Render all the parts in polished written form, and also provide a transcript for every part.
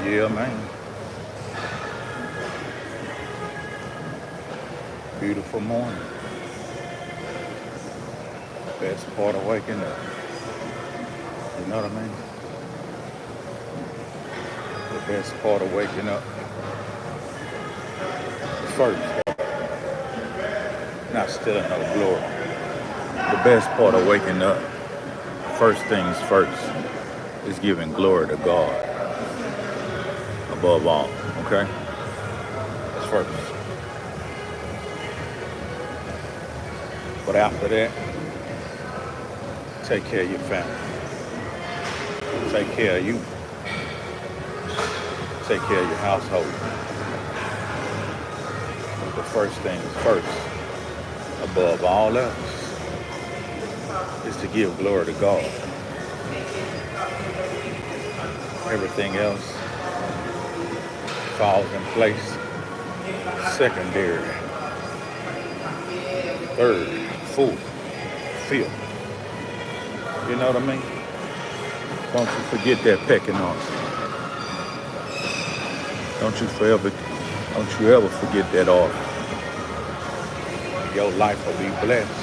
Yeah, man. Beautiful morning. Best part of waking up. You know what I mean? The best part of waking up. First, not stealing no glory. The best part of waking up, first things first, is giving glory to God above all. Okay? That's first. But after that, take care of your family. Take care of you. Take care of your household. The first things first, above all else, is to give glory to God. Everything else falls in place. Secondary, third, fourth, fifth. You know what I mean? Don't you forget that pecking order. Don't you ever forget that order. Your life will be blessed.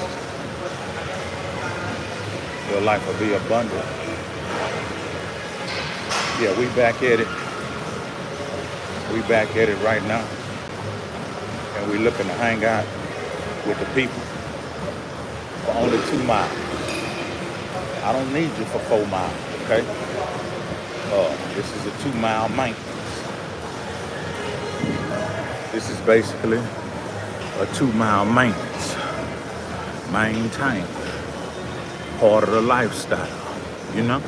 Your life will be abundant. Yeah, we back at it. We back at it right now. And we looking to hang out with the people for only 2 miles. I don't need you for 4 miles, okay? This is a 2-mile maintenance. This is basically a 2-mile maintenance. Maintain. Part of the lifestyle, you know?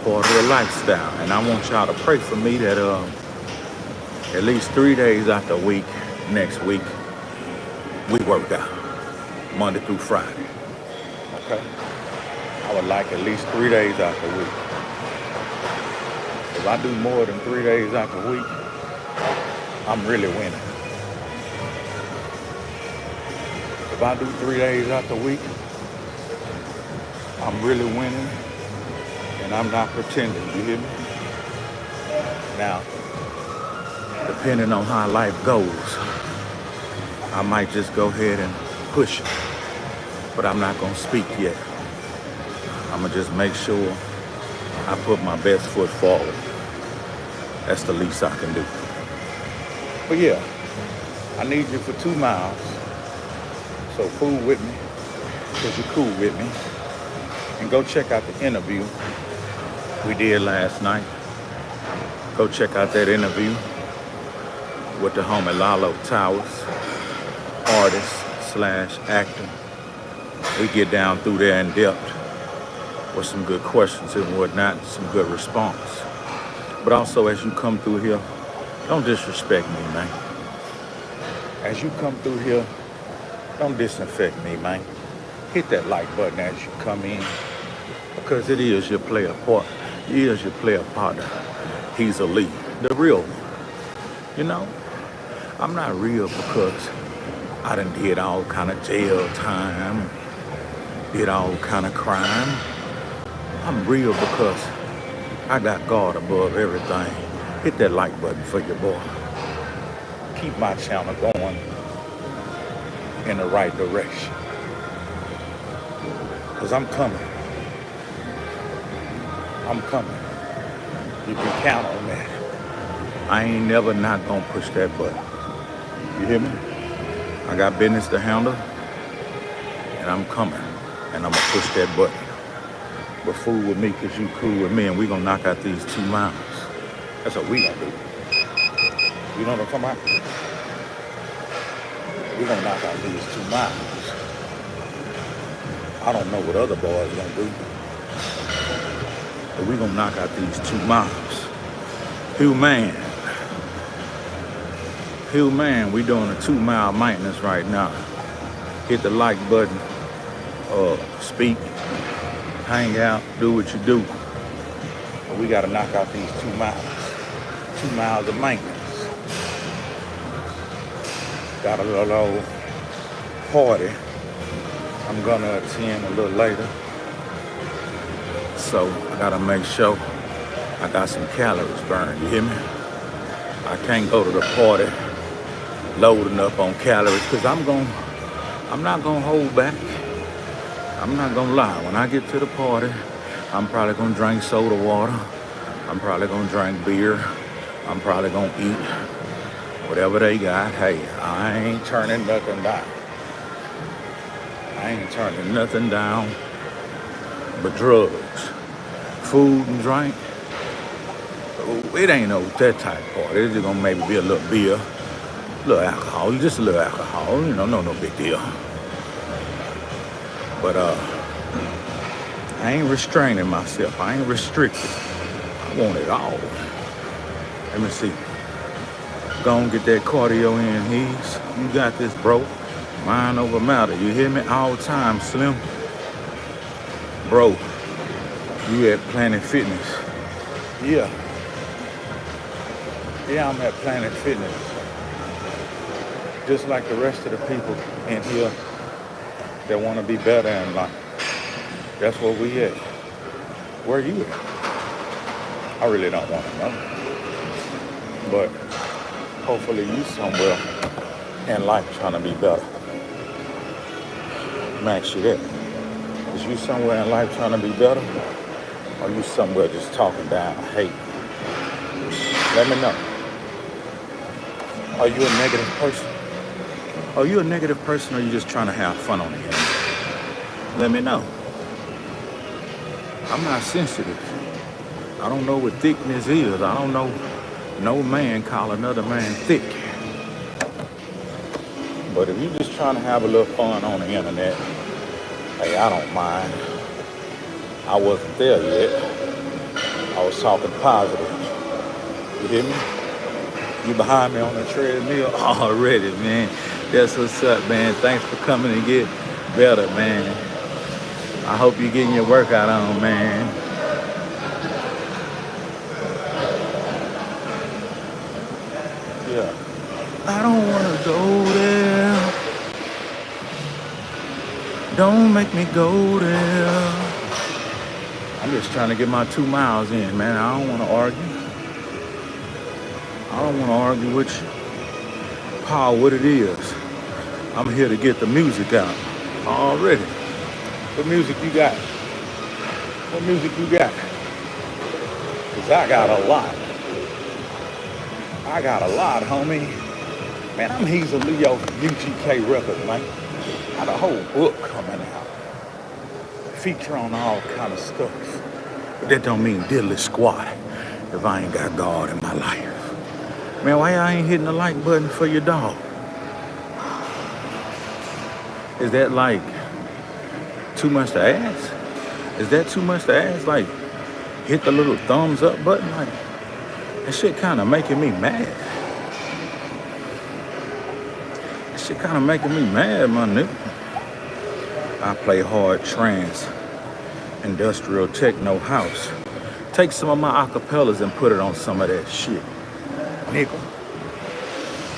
Part of the lifestyle. And I want y'all to pray for me that at least 3 days out the week, next week, we work out. Monday through Friday. Okay? I would like at least 3 days out the week. If I do more than 3 days out the week, I'm really winning. If I do 3 days out the week, I'm really winning, and I'm not pretending, you hear me? Now, depending on how life goes, I might just go ahead and push it, but I'm not gonna speak yet. I'm gonna just make sure I put my best foot forward. That's the least I can do. But yeah, I need you for 2 miles. So fool with me, because you're cool with me. And go check out the interview we did last night. Go check out that interview with the homie Lalo Towers, artist/actor. We get down through there in depth with some good questions and whatnot, some good response. But also, as you come through here, don't disrespect me, man. As you come through here, don't disinfect me, man. Hit that like button as you come in, because it is your player part. He is your player partner. Hezeleo, the real one. You know, I'm not real because I done did all kind of jail time, did all kind of crime. I'm real because I got God above everything. Hit that like button for your boy. Keep my channel going in the right direction. Because I'm coming. I'm coming. You can count on that. I ain't never not gonna push that button. You hear me? I got business to handle, and I'm coming. And I'm gonna push that button. But fool with me because you cool with me, and we gonna knock out these 2 miles. That's what we gonna do. You know what I'm talking about? We gonna knock out these 2 miles. I don't know what other boys gonna do, but we gonna knock out these 2 miles. Human, we doing a 2-mile maintenance right now. Hit the like button, speak, hang out, do what you do. But we gotta knock out these 2 miles. 2 miles of maintenance. Got a little party I'm gonna attend a little later. So I gotta make sure I got some calories burned, you hear me? I can't go to the party loading up on calories because I'm not gonna hold back. I'm not gonna lie. When I get to the party, I'm probably gonna drink soda water. I'm probably gonna drink beer. I'm probably gonna eat whatever they got. Hey, I ain't turning nothing down. I ain't turning nothing down but drugs. Food and drink. Oh, it ain't no that type of party. It's just gonna maybe be a little beer, a little alcohol, just a little alcohol. You know, no big deal. But I ain't restraining myself. I ain't restricted. I want it all. Let me see. Go and get that cardio in, He's. You got this, bro. Mind over matter. You hear me? All the time, Slim. Bro, you at Planet Fitness. Yeah. Yeah, I'm at Planet Fitness. Just like the rest of the people in here that want to be better in life. That's where we at. Where you at? I really don't want to know. But hopefully you somewhere in life trying to be better. Let me ask you that. Is you somewhere in life trying to be better? Or you somewhere just talking down hate? Let me know. Are you a negative person? Are you a negative person or are you just trying to have fun on the internet? Let me know. I'm not sensitive. I don't know what thickness is. I don't know no man call another man thick. But if you're just trying to have a little fun on the internet, hey, I don't mind. I wasn't there yet. I was talking positive. You hear me? You behind me on the treadmill already, man. That's what's up, man. Thanks for coming and get better, man. I hope you're getting your workout on, man. Yeah. I don't want to go there. Don't make me go there. I'm just trying to get my 2 miles in, man. I don't want to argue. I don't want to argue with you. Paul, what it is. I'm here to get the music out already. What music you got? What music you got? Because I got a lot. I got a lot, homie. Man, I'm Hezeleo from UGK Records, man. Got a whole book coming out. Feature on all kind of stuff. But that don't mean diddly squat if I ain't got God in my life. Man, why y'all ain't hitting the like button for your dog? Is that like too much to ask? Is that too much to ask? Like, hit the little thumbs up button? Like, that shit kind of making me mad. That shit kind of making me mad, my nigga. I play hard trance, industrial techno house. Take some of my acapellas and put it on some of that shit. Nigga.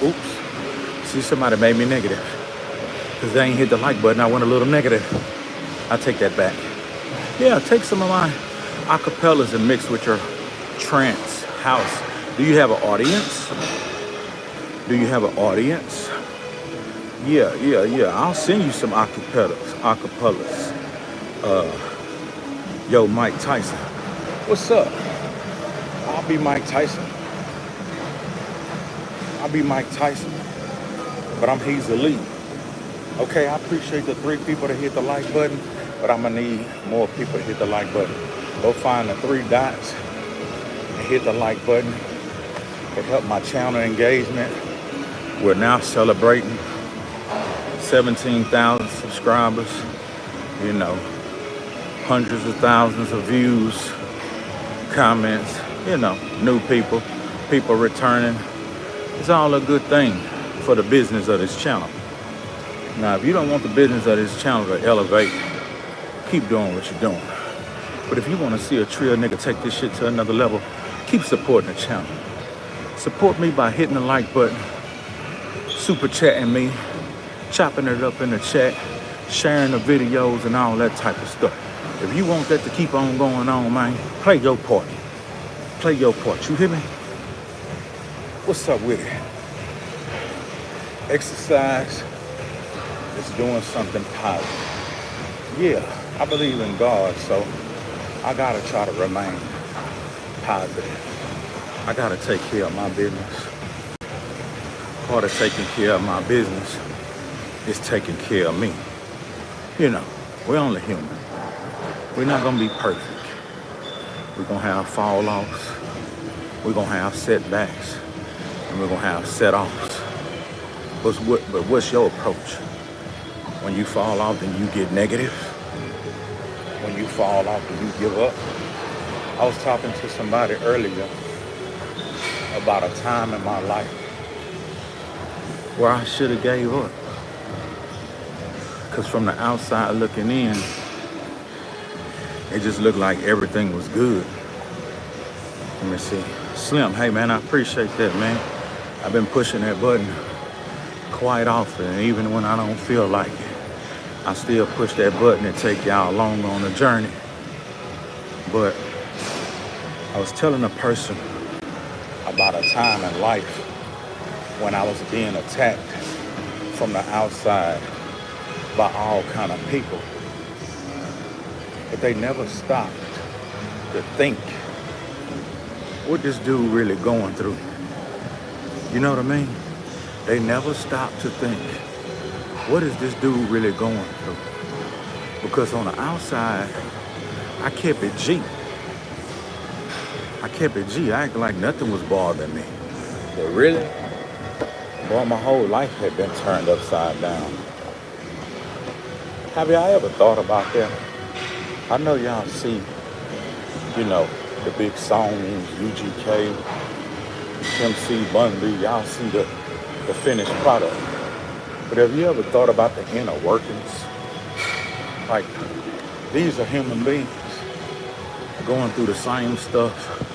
Oops. See, somebody made me negative. Because they ain't hit the like button. I went a little negative. I take that back. Yeah, take some of my acapellas and mix with your trance house. Do you have an audience? Do you have an audience? Yeah. I'll send you some acapellas. Yo, Mike Tyson. What's up? I'll be Mike Tyson. But I'm Hezeleo. Okay, I appreciate the 3 people that hit the like button, but I'm gonna need more people to hit the like button. Go find the 3 dots and hit the like button. It helped my channel engagement. We're now celebrating 17,000 subscribers. You know, hundreds of thousands of views, comments, you know, new people returning. It's all a good thing for the business of this channel. Now, if you don't want the business of this channel to elevate, keep doing what you're doing. But if you want to see a trill nigga take this shit to another level, keep supporting the channel. Support me by hitting the like button, super chatting me, chopping it up in the chat, sharing the videos and all that type of stuff. If you want that to keep on going on, man, play your part. Play your part. You hear me? What's up with it? Exercise is doing something positive. Yeah, I believe in God, so I gotta try to remain positive. I gotta take care of my business. Part of taking care of my business is taking care of me. You know, we're only human. We're not gonna be perfect. We're gonna have fall offs. We're gonna have setbacks. And we're gonna have set offs. But what's your approach? When you fall off, then you get negative. When you fall off, then you give up. I was talking to somebody earlier about a time in my life where I should have gave up. Because from the outside looking in, it just looked like everything was good. Let me see. Slim, hey man, I appreciate that, man. I've been pushing that button quite often, and even when I don't feel like it, I still push that button and take y'all along on the journey. But I was telling a person about a time in life when I was being attacked from the outside by all kind of people. But they never stopped to think, what this dude really going through? You know what I mean? They never stopped to think, what is this dude really going through? Because on the outside, I kept it G. I acted like nothing was bothering me. But really, boy, my whole life had been turned upside down. Have y'all ever thought about that? I know y'all see, you know, the big songs, UGK, MC Bundy, y'all see the finished product. But have you ever thought about the inner workings? Like, these are human beings going through the same stuff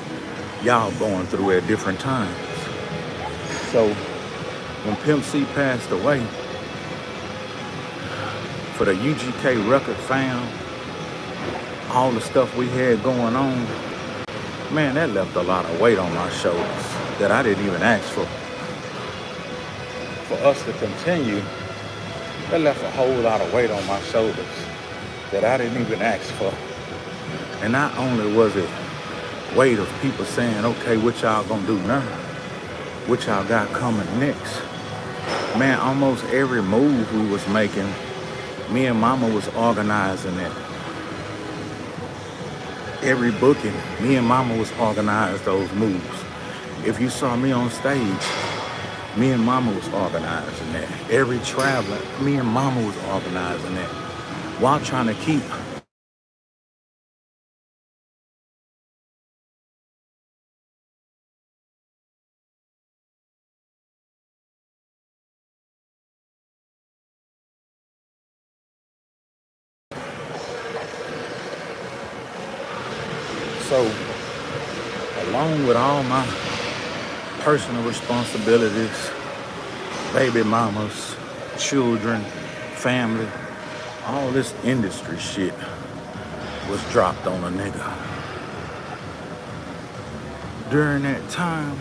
y'all going through at different times. So when Pimp C passed away, for the UGK record fam, all the stuff we had going on, man, that left a lot of weight on my shoulders that I didn't even ask for. For us to continue, that left a whole lot of weight on my shoulders that I didn't even ask for. And not only was it weight of people saying, okay, what y'all gonna do now? What y'all got coming next? Man, almost every move we was making, me and Mama was organizing it. Every booking, me and Mama was organizing those moves. If you saw me on stage, me and Mama was organizing that. Every traveler, me and Mama was organizing that. While trying to keep so along with all my personal responsibilities, baby mamas, children, family, all this industry shit was dropped on a nigga. During that time,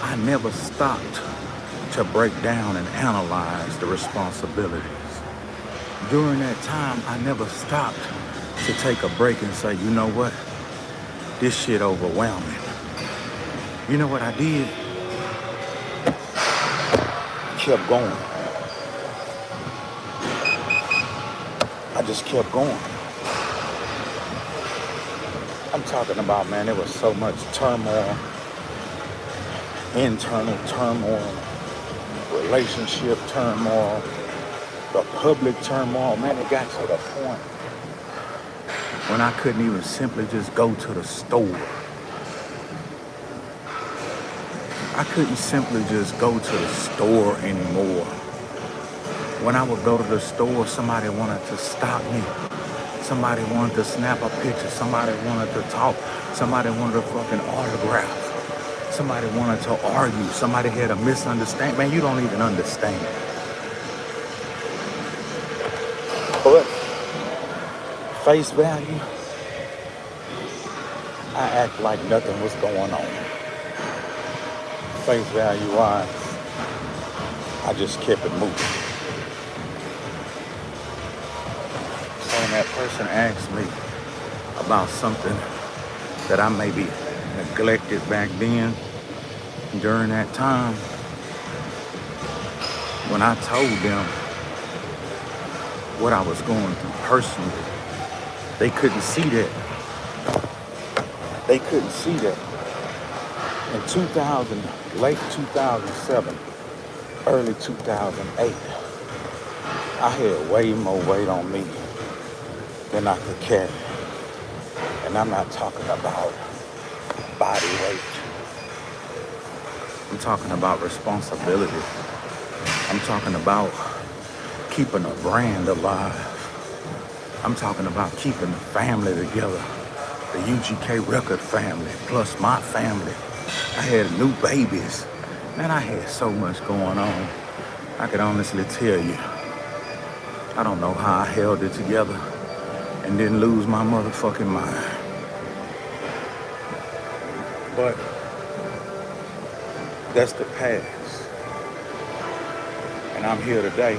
I never stopped to break down and analyze the responsibilities. During that time, I never stopped to take a break and say, you know what? This shit overwhelming. You know what I did? Kept going. I just kept going. I'm talking about, man, there was so much turmoil, internal turmoil, relationship turmoil, the public turmoil. Man, it got to the point when I couldn't even simply just go to the store. I couldn't simply just go to the store anymore. When I would go to the store, somebody wanted to stop me. Somebody wanted to snap a picture. Somebody wanted to talk. Somebody wanted a fucking autograph. Somebody wanted to argue. Somebody had a misunderstanding. Man, you don't even understand. But face value, I act like nothing was going on. face value wise, I just kept it moving. So when that person asked me about something that I maybe neglected back then, during that time, when I told them what I was going through personally, they couldn't see that. They couldn't see that. In 2000, late 2007, early 2008, I had way more weight on me than I could carry. And I'm not talking about body weight. I'm talking about responsibility. I'm talking about keeping a brand alive. I'm talking about keeping the family together. The UGK record family, plus my family. I had new babies. Man, I had so much going on. I can honestly tell you, I don't know how I held it together and didn't lose my motherfucking mind. But that's the past. And I'm here today,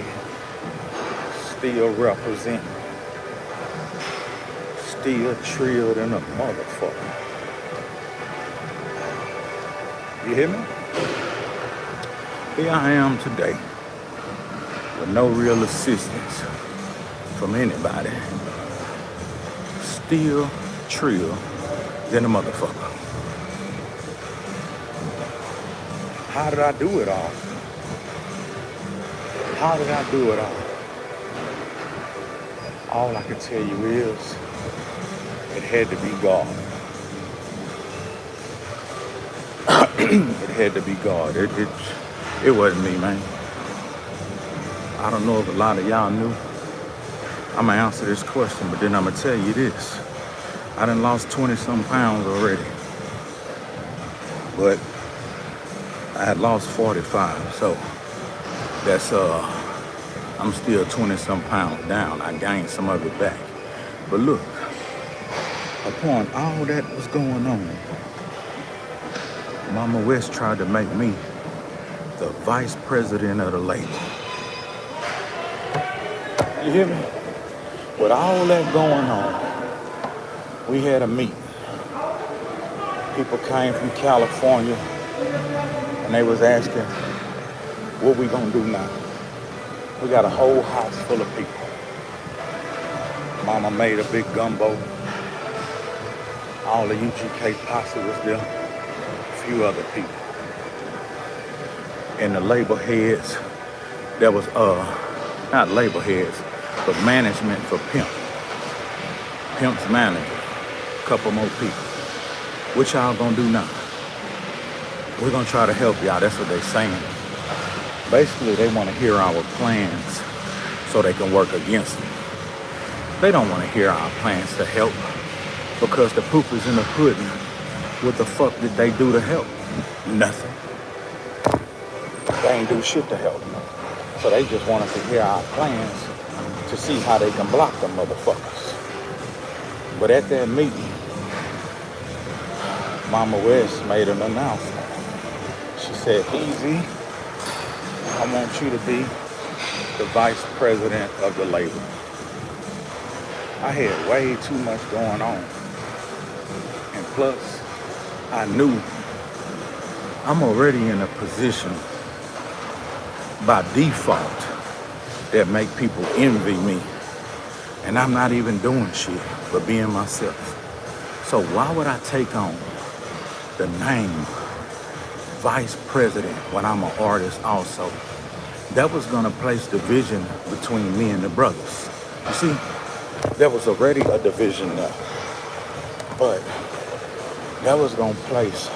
still representing, still trilled in a motherfucker. You hear me? Here I am today, with no real assistance from anybody. Still trilled in a motherfucker. How did I do it all? How did I do it all? All I can tell you is, it had to be God. It had to be God. It wasn't me, man. I don't know if a lot of y'all knew. I'm gonna answer this question, but then I'm gonna tell you this. I done lost 20-some pounds already. But I had lost 45, so that's I'm still 20-some pounds down. I gained some of it back. But look, upon all that was going on, Mama West tried to make me the vice president of the label. You hear me? With all that going on, we had a meeting. People came from California and they was asking, what we gonna do now? We got a whole house full of people. Mama made a big gumbo. All the UGK posse was there. A few other people. And the label heads, that was, not label heads, but management for Pimp. Pimp's manager. A couple more people. What y'all gonna do now? We're gonna try to help y'all. That's what they're saying. Basically, they want to hear our plans so they can work against them. They don't want to hear our plans to help because the proof is in the pudding. What the fuck did they do to help? Nothing. They ain't do shit to help. So they just want us to hear our plans to see how they can block them motherfuckers. But at that meeting, Mama West made an announcement. She said, Easy, I want you to be the vice president of the label. I had way too much going on. And plus, I knew I'm already in a position by default that make people envy me. And I'm not even doing shit but being myself. So why would I take on the name vice president when I'm an artist also? That was gonna place division between me and the brothers. You see, there was already a division there. But that was gonna place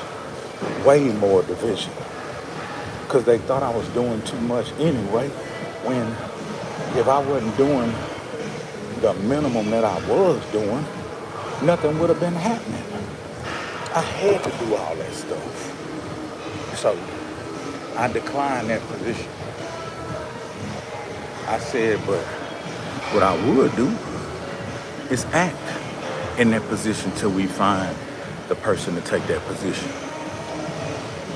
way more division. Because they thought I was doing too much anyway, when if I wasn't doing the minimum that I was doing, nothing would have been happening. I had to do all that stuff. So I declined that position. I said, but what I would do is act in that position till we find the person to take that position.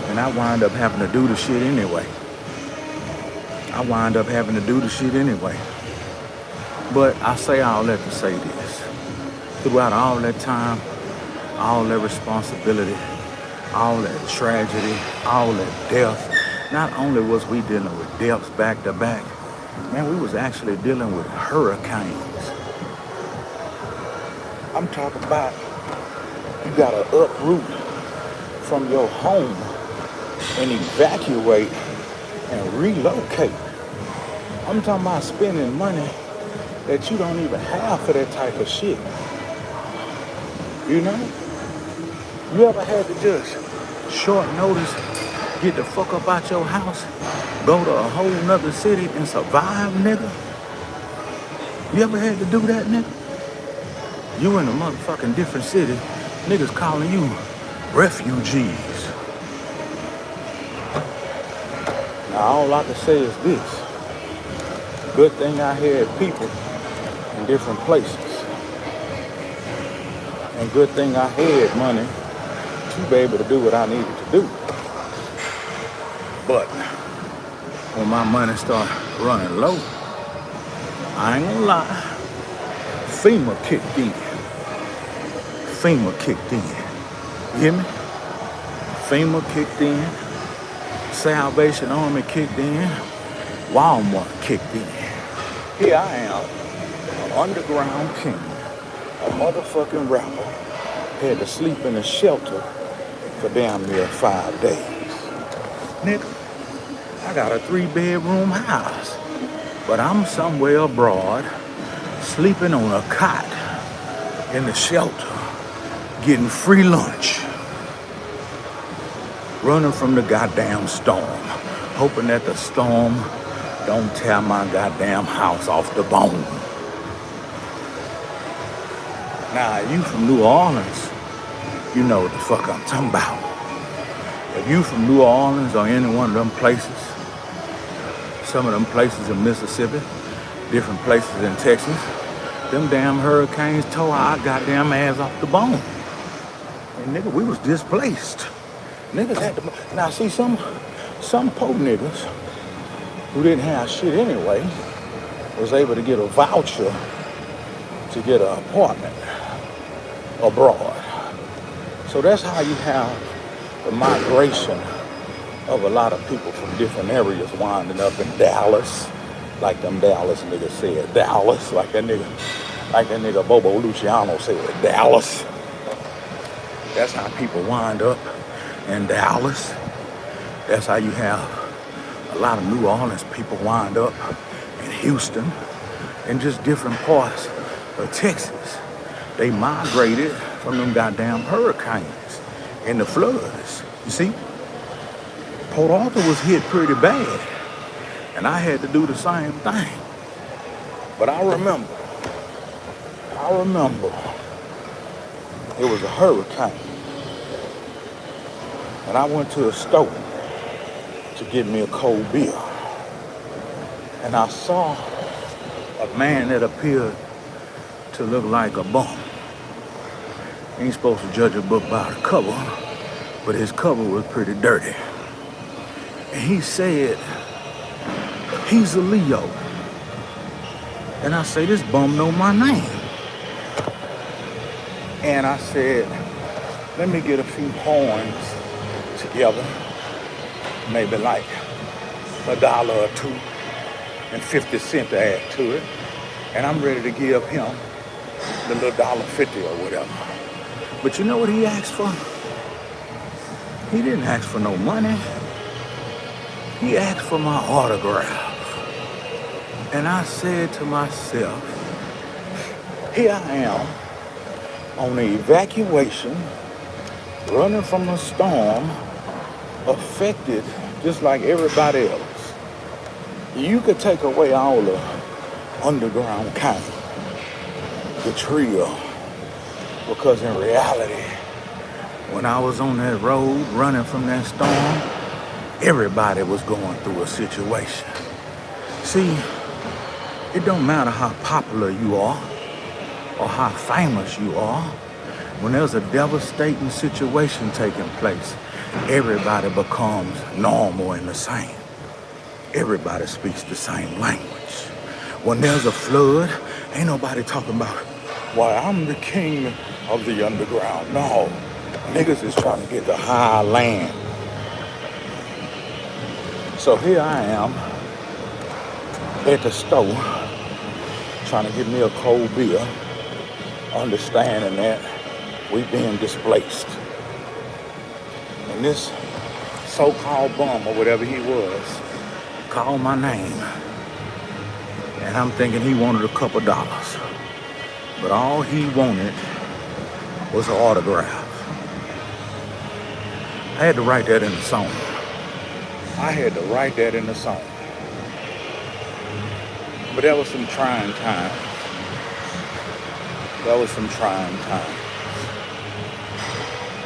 And I wind up having to do the shit anyway. But I say all that to say this. Throughout all that time, all that responsibility, all that tragedy, all that death, not only was we dealing with deaths back to back, man, we was actually dealing with hurricanes. I'm talking about you gotta uproot from your home and evacuate and relocate. I'm talking about spending money that you don't even have for that type of shit. You know? You ever had to just short notice get the fuck up out your house, go to a whole nother city and survive, nigga? You ever had to do that, nigga? You in a motherfucking different city, niggas calling you refugees. Now all I can say is this. Good thing I had people in different places. And good thing I had money to be able to do what I needed to do. But when my money started running low, I ain't gonna lie, FEMA kicked in. You hear me? FEMA kicked in. Salvation Army kicked in. Walmart kicked in. Here I am, an underground king, a motherfucking rapper, had to sleep in a shelter for damn near 5 days. Nigga, I got a 3-bedroom house, but I'm somewhere abroad, sleeping on a cot in the shelter, getting free lunch, running from the goddamn storm, hoping that the storm don't tear my goddamn house off the bone. Now, you from New Orleans, you know what the fuck I'm talking about. If you from New Orleans or any one of them places, some of them places in Mississippi, different places in Texas, them damn hurricanes tore our goddamn ass off the bone. And nigga, we was displaced. Niggas had to, now see some poor niggas who didn't have shit anyway was able to get a voucher to get an apartment abroad. So that's how you have the migration of a lot of people from different areas winding up in Dallas, like them Dallas niggas said, Dallas, like that nigga Bobo Luciano said, Dallas. That's how people wind up in Dallas. That's how you have a lot of New Orleans people wind up in Houston and just different parts of Texas. They migrated from them goddamn hurricanes and the floods. You see? Port Arthur was hit pretty bad, and I had to do the same thing. But I remember, it was a hurricane, and I went to a store to get me a cold beer, and I saw a man that appeared to look like a bum. You ain't supposed to judge a book by the cover, but his cover was pretty dirty. And he said, Hezeleo. And I say, this bum know my name. And I said, let me get a few coins together, maybe like $1 or $2 and 50 cents to add to it. And I'm ready to give him the little $1.50 or whatever. But you know what he asked for? He didn't ask for no money. He asked for my autograph. And I said to myself, here I am on an evacuation, running from a storm, affected just like everybody else. You could take away all the underground kind, the trio, because in reality, when I was on that road running from that storm, everybody was going through a situation. See, it don't matter how popular you are or how famous you are. When there's a devastating situation taking place, everybody becomes normal and the same. Everybody speaks the same language. When there's a flood, ain't nobody talking about, well, I'm the king of the underground. No, niggas is trying to get to high land. So here I am at the store trying to get me a cold beer, understanding that we being displaced. And this so-called bum or whatever he was called my name. And I'm thinking he wanted a couple dollars. But all he wanted was an autograph. I had to write that in the song. But that was some trying time.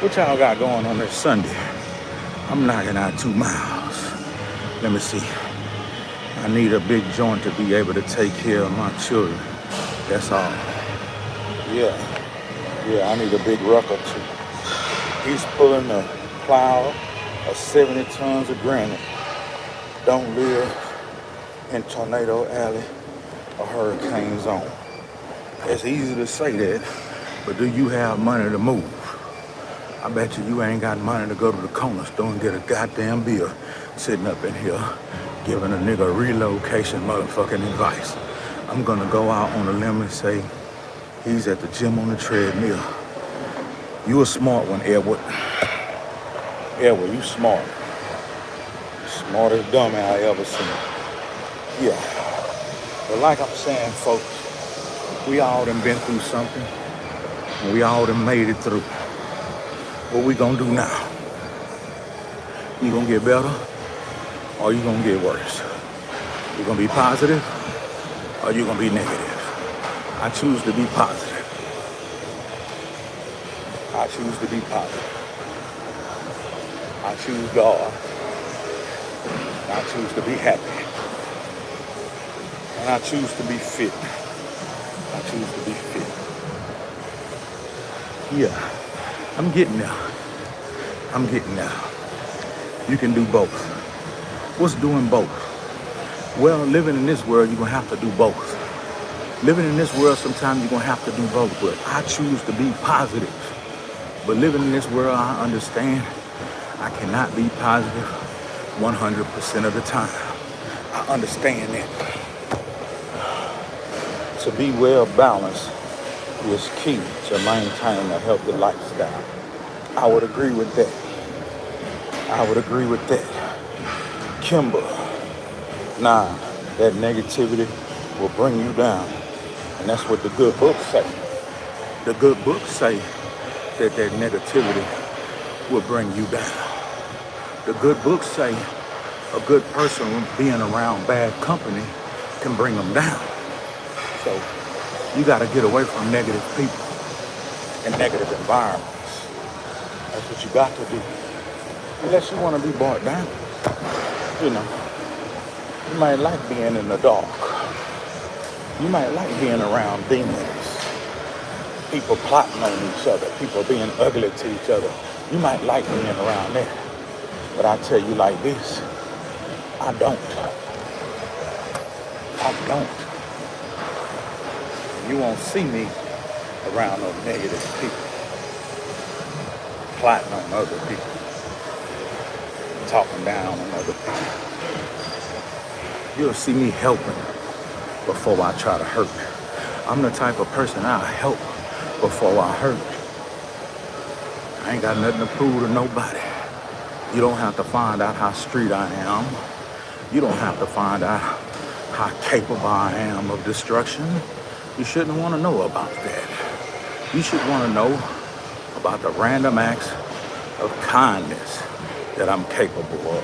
What y'all got going on this Sunday? I'm knocking out 2 miles. Let me see. I need a big joint to be able to take care of my children. That's all. Yeah, I need a big rucker too. He's pulling a plow of 70 tons of granite. Don't live in Tornado Alley or Hurricane Zone. It's easy to say that, but do you have money to move? I bet you ain't got money to go to the corner store and get a goddamn beer sitting up in here giving a nigga relocation motherfucking advice. I'm gonna go out on a limb and say he's at the gym on the treadmill. You a smart one, Edward. Edward, you smart. Smartest dummy I ever seen. Yeah. But like I'm saying, folks, we all done been through something, and we all done made it through. What we gonna do now? You gonna get better, or you gonna get worse? You gonna be positive, or you gonna be negative? I choose to be positive. I choose to be positive. I choose God. I choose to be happy. And I choose to be fit. Yeah, I'm getting there. You can do both. What's doing both? Well, living in this world, you're going to have to do both. Living in this world, sometimes you're going to have to do both. But I choose to be positive. But living in this world, I understand I cannot be positive 100% of the time. I understand that. To be well balanced is key to maintaining a healthy lifestyle. I would agree with that. Kimber, nah, that negativity will bring you down. And that's what the good books say. The good books say that negativity will bring you down. The good books say a good person being around bad company can bring them down. So you got to get away from negative people and negative environments. That's what you got to do. Unless you want to be brought down. You know, you might like being in the dark. You might like being around demons. People plotting on each other. People being ugly to each other. You might like being around there. But I tell you like this, I don't. You won't see me around those negative people, plotting on other people, talking down on other people. You'll see me helping before I try to hurt. I'm the type of person I'll help before I hurt. I ain't got nothing to prove to nobody. You don't have to find out how street I am. You don't have to find out how capable I am of destruction. You shouldn't want to know about that. You should want to know about the random acts of kindness that I'm capable of.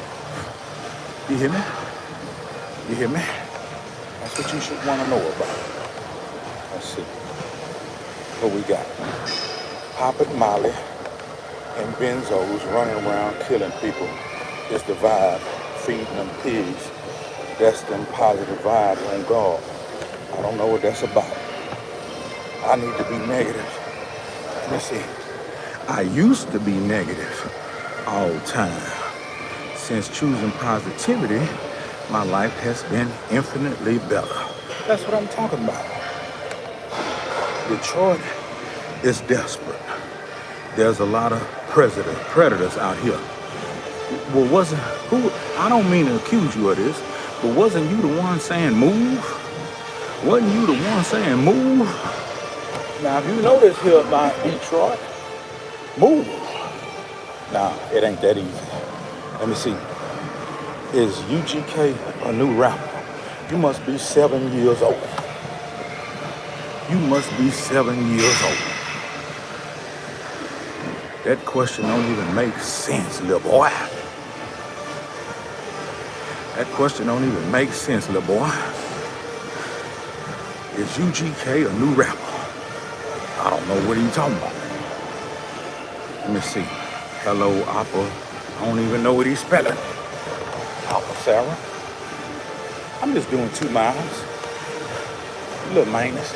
You hear me? That's what you should want to know about. Let's see. What we got? Poppin' Molly and benzos running around killing people is the vibe, feeding them pigs. That's them positive vibes on God. I don't know what that's about. I need to be negative. Let me see. I used to be negative all the time. Since choosing positivity, my life has been infinitely better. That's what I'm talking about. Detroit is desperate. There's a lot of predators out here. Well, wasn't who? I don't mean to accuse you of this, but wasn't you the one saying move? Wasn't you the one saying move? Now, if you know this here about Detroit, move. Nah, it ain't that easy. Let me see. Is UGK a new rapper? You must be 7 years old. You must be 7 years old. That question don't even make sense, little boy. That question don't even make sense, little boy. Is UGK a new rapper? I don't know what are you talking about. Let me see. Hello, Oppa. I don't even know what he's spelling. Oppa Sarah. I'm just doing 2 miles. A little maintenance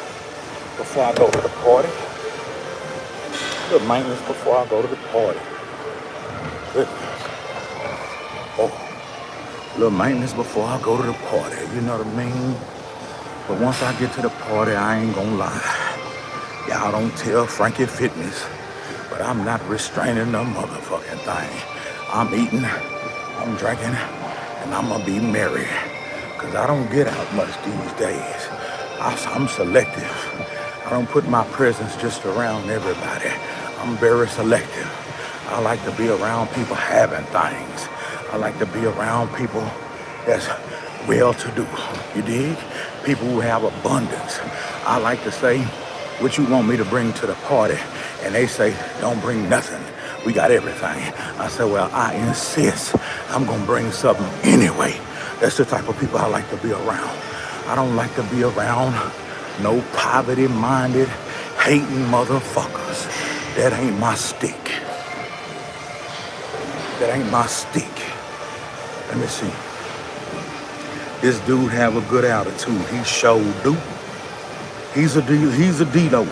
before I go to the party. A little maintenance before I go to the party. Goodness. Oh. A little maintenance before I go to the party. You know what I mean? But once I get to the party, I ain't gonna lie. Y'all don't tell Frankie Fitness, but I'm not restraining the motherfucking thing. I'm eating, I'm drinking, and I'm gonna be merry. Cause I don't get out much these days. I'm selective. I don't put my presence just around everybody. I'm very selective. I like to be around people having things. I like to be around people that's well-to-do. You dig? People who have abundance. I like to say, what you want me to bring to the party? And they say, don't bring nothing. We got everything. I say, well, I insist. I'm gonna bring something anyway. That's the type of people I like to be around. I don't like to be around no poverty-minded, hating motherfuckers. That ain't my stick. That ain't my stick. Let me see. This dude have a good attitude. He sure do. He's a Dino.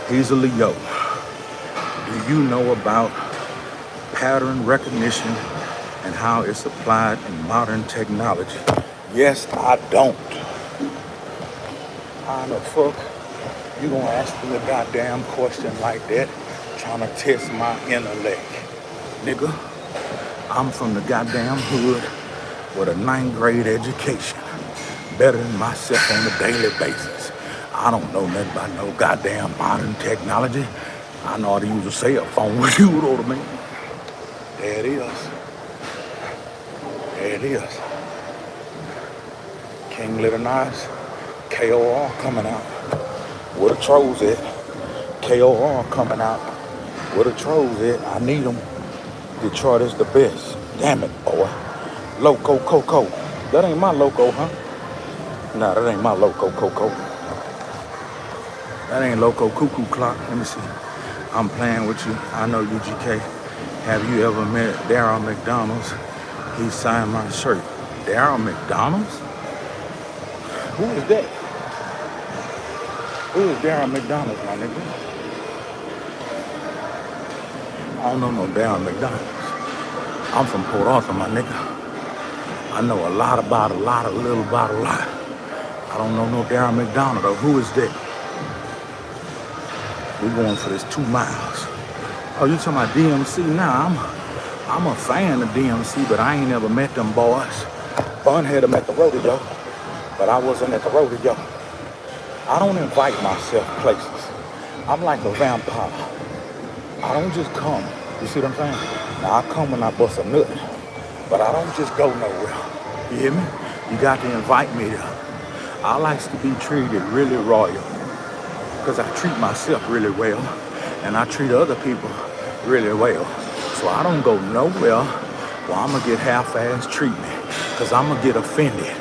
He's a Leo. Do you know about pattern recognition and how it's applied in modern technology? Yes, I don't. How the fuck you gonna ask me a goddamn question like that, trying to test my intellect? Nigga, I'm from the goddamn hood with a 9th grade education. Better than myself on a daily basis. I don't know nothing about no goddamn modern technology. I know how to use a cell phone with you, know what I mean? There it is. There it is. King Little Nas, KOR coming out. Where the trolls at? KOR coming out. Where the trolls at? I need them. Detroit is the best. Damn it, boy. Loco Coco. That ain't my loco, huh? Nah, that ain't my loco Coco. That ain't loco cuckoo clock. Let me see. I'm playing with you. I know UGK. Have you ever met Daryl McDonald's? He signed my shirt. Daryl McDonald's? Who is that? Who is Daryl McDonald's, my nigga? I don't know no Daryl McDonald's. I'm from Port Arthur, my nigga. I know a lot about a lot, a little about a lot. I don't know no Darren McDonald or who is that? We're going for this 2 miles. Oh, you talking about DMC? Nah, I'm a fan of DMC, but I ain't never met them boys. Bun had them at the rodeo, but I wasn't at the rodeo. I don't invite myself places. I'm like a vampire. I don't just come. You see what I'm saying? Now I come when I bust a nut, but I don't just go nowhere. You hear me? You got to invite me there. I like to be treated really royal because I treat myself really well and I treat other people really well. So I don't go nowhere where I'm going to get half-ass treatment because I'm going to get offended.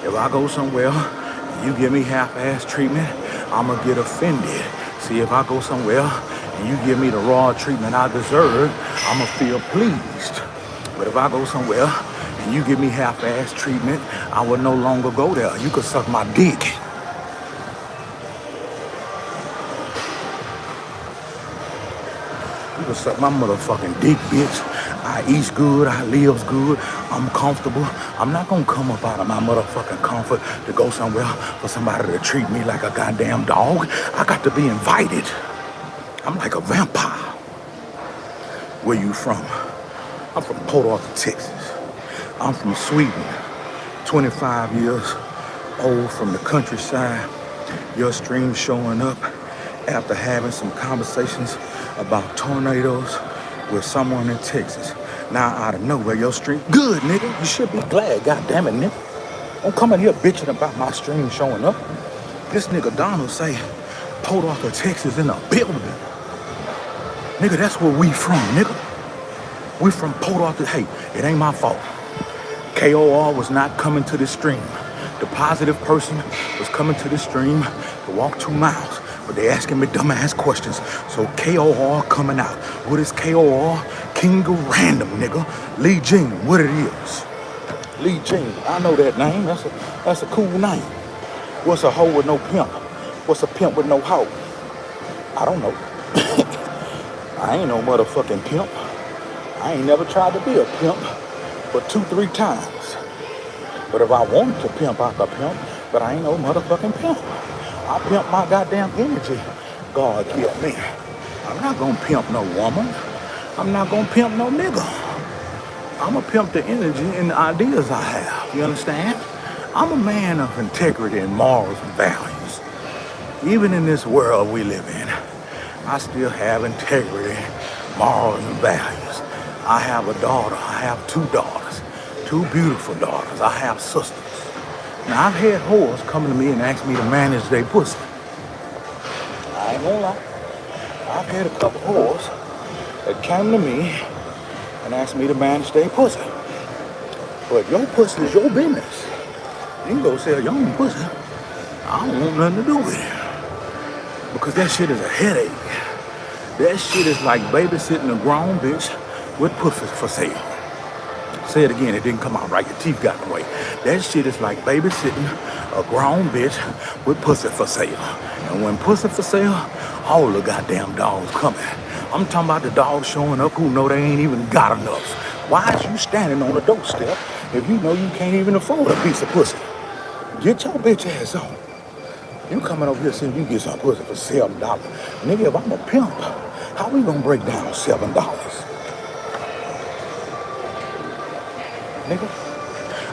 If I go somewhere and you give me half-ass treatment, I'm going to get offended. See, if I go somewhere and you give me the raw treatment I deserve, I'm going to feel pleased. But if I go somewhere and you give me half-ass treatment, I will no longer go there. You could suck my dick. to suck my motherfucking dick, bitch. I eat good, I live good, I'm comfortable. I'm not gonna come up out of my motherfucking comfort to go somewhere for somebody to treat me like a goddamn dog. I got to be invited. I'm like a vampire. Where you from? I'm from Port Arthur, Texas. I'm from Sweden. 25 years old from the countryside. Your stream showing up after having some conversations about tornadoes with someone in Texas. Now out of nowhere, your stream, good nigga, you should be glad, goddamn it, nigga. Don't come in here bitching about my stream showing up. This nigga Donald say Port Arthur, Texas in a building. Nigga, that's where we from, nigga. We from Port Arthur. Hey, it ain't my fault. KOR was not coming to the stream. The positive person was coming to the stream to walk 2 miles, but they asking me dumbass questions. So KOR coming out. What is KOR? King of Random, nigga. Lee Jean, what it is. Lee Jean, I know that name. That's a cool name. What's a hoe with no pimp? What's a pimp with no hoe? I don't know. I ain't no motherfucking pimp. I ain't never tried to be a pimp but 2-3 times. But if I wanted to pimp, I could pimp, but I ain't no motherfucking pimp. I pimp my goddamn energy. God give me. I'm not gonna pimp no woman. I'm not gonna pimp no nigga. I'm gonna pimp the energy and the ideas I have. You understand? I'm a man of integrity and morals and values. Even in this world we live in, I still have integrity, morals, and values. I have a daughter. I have 2 daughters, 2 beautiful daughters. I have sisters. Now, I've had whores coming to me and ask me to manage their pussy. I ain't gonna lie. I've had a couple whores that came to me and asked me to manage their pussy. But your pussy is your business. You can go sell your own pussy. I don't want nothing to do with it. Because that shit is a headache. That shit is like babysitting a grown bitch with pussy for sale. Say it again, it didn't come out right, your teeth got in the way. That shit is like babysitting a grown bitch with pussy for sale. And when pussy for sale, all the goddamn dogs coming. I'm talking about the dogs showing up who know they ain't even got enough. Why is you standing on the doorstep if you know you can't even afford a piece of pussy? Get your bitch ass on. You coming over here saying you get some pussy for $7. Nigga, if I'm a pimp, how we gonna break down $7? Nigga,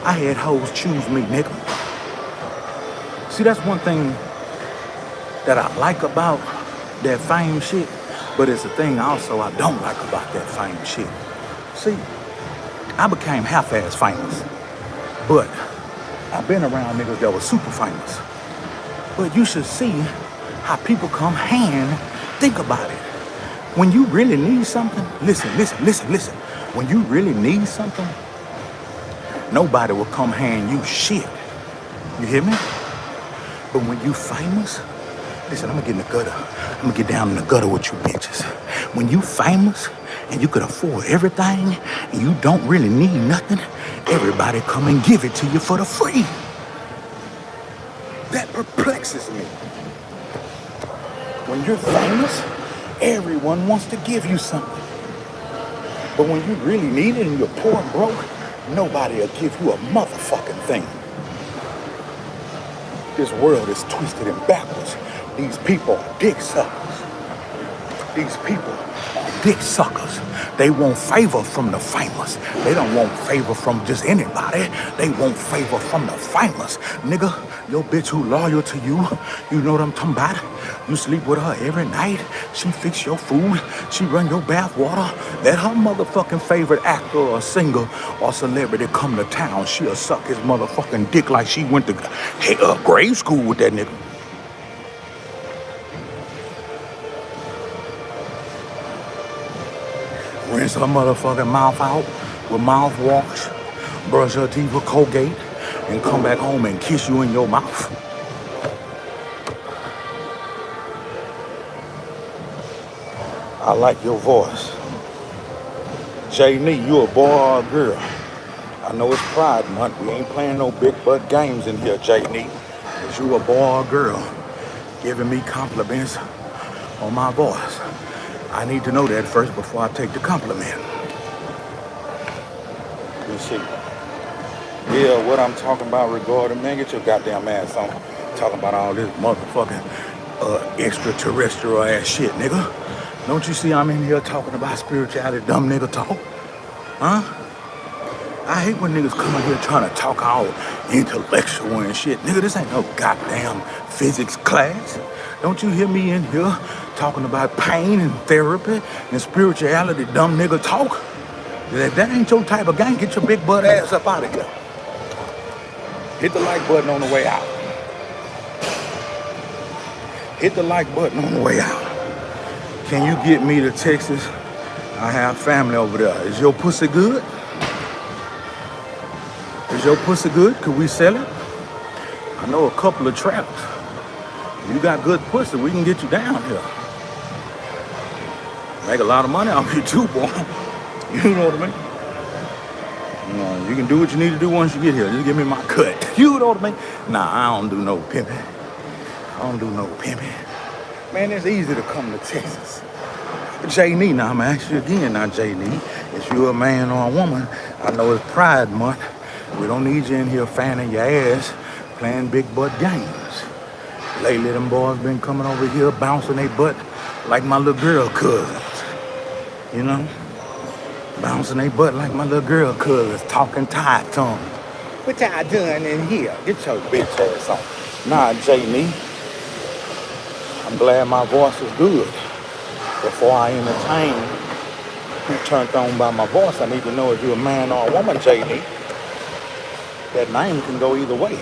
I had hoes choose me, nigga. See, that's one thing that I like about that fame shit, but it's a thing also I don't like about that fame shit. See, I became half-ass famous, but I've been around niggas that were super famous. But you should see how people come hand. Think about it. When you really need something, listen. When you really need something, nobody will come hand you shit. You hear me? But when you famous, listen, I'm gonna get in the gutter. I'm gonna get down in the gutter with you bitches. When you famous and you could afford everything and you don't really need nothing, everybody come and give it to you for the free. That perplexes me. When you're famous, everyone wants to give you something. But when you really need it and you're poor and broke, nobody will give you a motherfucking thing. This world is twisted and backwards. These people are dick suckers. These people are dick suckers. They want favor from the famous. They don't want favor from just anybody. They want favor from the famous. Nigga, your bitch who loyal to you, you know what I'm talking about? You sleep with her every night. She fix your food. She run your bath water. Let her motherfucking favorite actor or singer or celebrity come to town. She'll suck his motherfucking dick like she went to grade school with that nigga. Rinse her motherfucking mouth out with mouthwash, brush her teeth with Colgate, and come back home and kiss you in your mouth. I like your voice. J.Nee, you a boy or a girl? I know it's Pride Month. We ain't playing no big butt games in here, J.Nee. Is you a boy or a girl? Giving me compliments on my voice. I need to know that first before I take the compliment. You see. Yeah, what I'm talking about regarding, man, get your goddamn ass on. Talking about all this motherfucking extraterrestrial ass shit, nigga. Don't you see I'm in here talking about spirituality, dumb nigga talk? Huh? I hate when niggas come in here trying to talk all intellectual and shit. Nigga, this ain't no goddamn physics class. Don't you hear me in here talking about pain and therapy and spirituality, dumb nigga talk? If that ain't your type of gang, get your big butt ass up out of here. Hit the like button on the way out. Hit the like button on the way out. Can you get me to Texas? I have family over there. Is your pussy good? Is your pussy good? Could we sell it? I know a couple of traps. You got good pussy, we can get you down here. Make a lot of money off you too, boy. You know what I mean? You know, you can do what you need to do once you get here. Just give me my cut. You know what I mean? Nah, I don't do no pimping. I don't do no pimping. Man, it's easy to come to Texas. J.D., now I'm going to ask you again now, J.D. Is you a man or a woman? I know it's Pride Month. We don't need you in here fanning your ass, playing big butt games. Lately, them boys been coming over here, bouncing their butt like my little girl cousins. You know? Bouncing their butt like my little girl cousins, talking Thai tongue. What y'all doing in here? Get your bitch ass on. Nah, J.D., I'm glad my voice is good. Before I entertain who turned on by my voice, I need to know if you're a man or a woman, J.D. That name can go either way.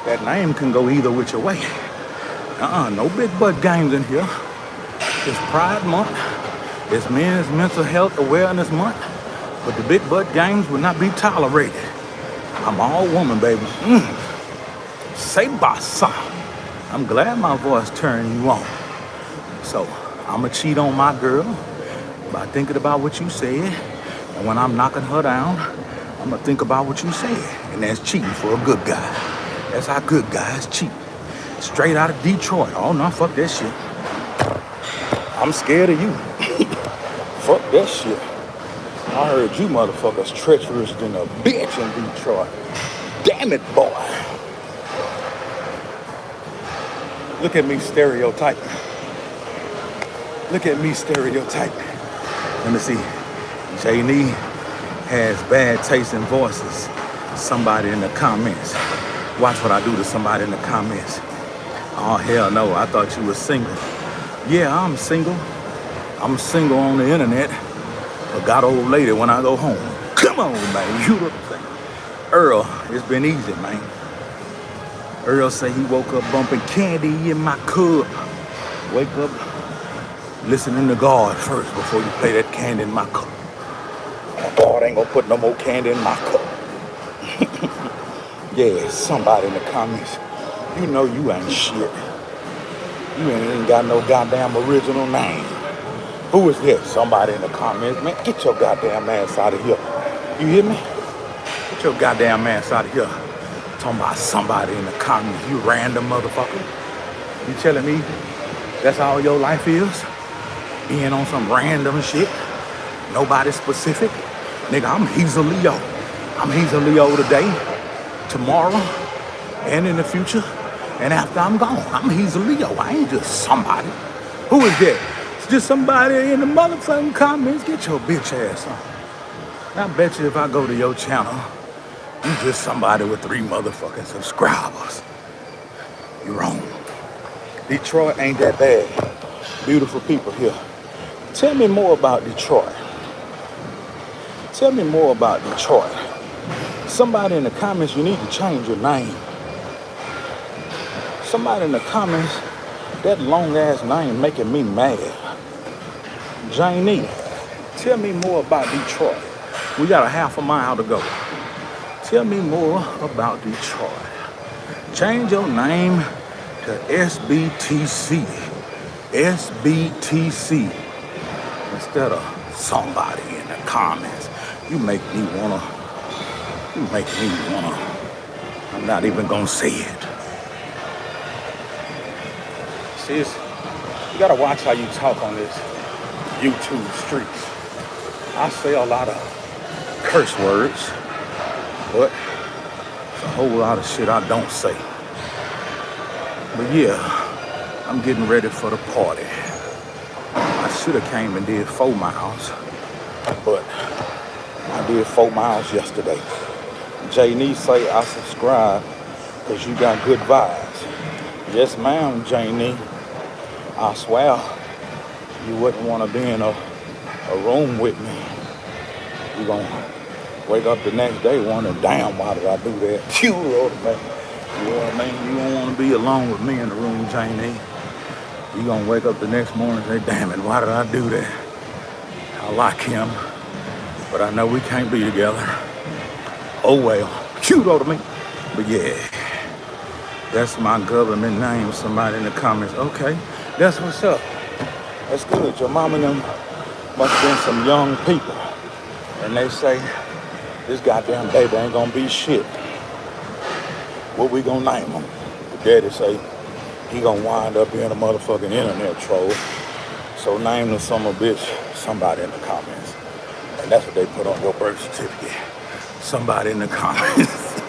That name can go either which way. No big butt games in here. It's Pride Month. It's Men's Mental Health Awareness Month. But the big butt games will not be tolerated. I'm all woman, baby. Say basa. I'm glad my voice turned you on. So, I'ma cheat on my girl by thinking about what you said. And when I'm knocking her down, I'ma think about what you said. And that's cheating for a good guy. That's how good guys cheat. Straight out of Detroit. Oh, no, fuck that shit. I'm scared of you. Fuck that shit. I heard you motherfuckers treacherous than a bitch in Detroit. Damn it, boy. Look at me stereotyping. Look at me stereotyping. Let me see. J.D. has bad taste in voices. Somebody in the comments. Watch what I do to somebody in the comments. Oh, hell no. I thought you were single. Yeah, I'm single. I'm single on the internet. I got old lady when I go home. Come on, man. You know what I'm saying? Earl, it's been easy, man. Earl say he woke up bumping candy in my cup. Wake up listening to God first before you play that candy in my cup. God ain't gonna put no more candy in my cup. Yeah, somebody in the comments. You know you ain't shit. You ain't got no goddamn original name. Who is this? Somebody in the comments. Man, get your goddamn ass out of here. You hear me? Get your goddamn ass out of here. Talking about somebody in the comments. You random motherfucker. You telling me that's all your life is? Being on some random shit? Nobody specific? Nigga, I'm Hezeleo. I'm Hezeleo today, tomorrow, and in the future, and after I'm gone. I'm Hezeleo. I ain't just somebody. Who is that? It's just somebody in the motherfucking comments. Get your bitch ass on. I bet you if I go to your channel, you just somebody with 3 motherfucking subscribers. You're wrong. Detroit ain't that bad. Beautiful people here. Tell me more about Detroit. Tell me more about Detroit. Somebody in the comments, you need to change your name. Somebody in the comments, that long ass name making me mad. Janie, tell me more about Detroit. We got a half a mile to go. Tell me more about Detroit. Change your name to SBTC. SBTC. Instead of somebody in the comments. You make me wanna. I'm not even gonna say it. Sis, You gotta watch how you talk on this YouTube streets. I say a lot of curse words, but it's a whole lot of shit I don't say. But yeah, I'm getting ready for the party. I should have came and did 4 miles, but I did 4 miles yesterday. Janie say I subscribe because you got good vibes. Yes, ma'am, Janie. I swear you wouldn't want to be in a room with me. You gonna wake up the next day wondering, damn, why did I do that? You know what I mean? You don't want to be alone with me in the room, Janie. You gonna wake up the next morning and say, damn it, why did I do that? I like him, but I know we can't be together. Oh well, cute to me. But yeah, that's my government name. Somebody in the comments, okay, that's what's up. That's good. Your mom and them must have been some young people. And they say, this goddamn baby ain't gonna be shit. What we gonna name him? The daddy say, he gonna wind up being a motherfucking internet troll. So name the son of a bitch, somebody in the comments. And that's what they put on your birth certificate. Somebody in the comments.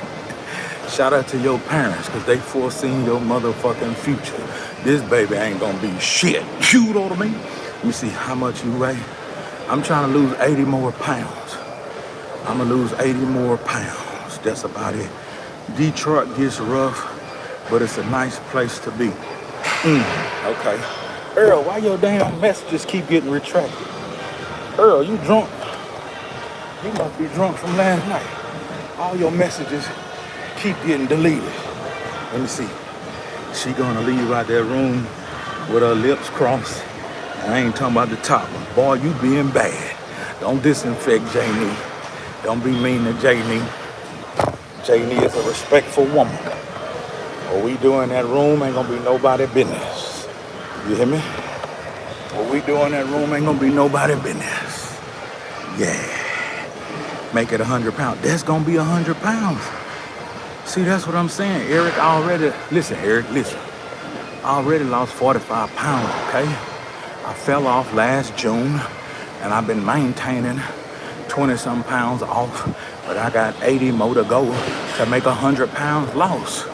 Shout out to your parents, because they foreseen your motherfucking future. This baby ain't gonna be shit. You know what I mean? Let me see how much you weigh. I'm trying to lose 80 more pounds. I'm gonna lose 80 more pounds. That's about it. Detroit gets rough, but it's a nice place to be. Okay. Earl, why your damn messages keep getting retracted? Earl, you drunk? You must be drunk from last night. All your messages keep getting deleted. Let me see. She gonna leave out that room with her lips crossed. I ain't talking about the top one. Boy, you being bad. Don't disinfect Janie. Don't be mean to Janie. Janie is a respectful woman. What we do in that room ain't gonna be nobody business. You hear me? What we do in that room ain't gonna be nobody business. Yeah. Make it 100 pounds. That's gonna be 100 pounds. See, that's what I'm saying. Eric already, listen, Eric, listen. I already lost 45 pounds, okay? I fell off last June, and I've been maintaining 20-some pounds off, but I got 80 more to go to make 100 pounds loss.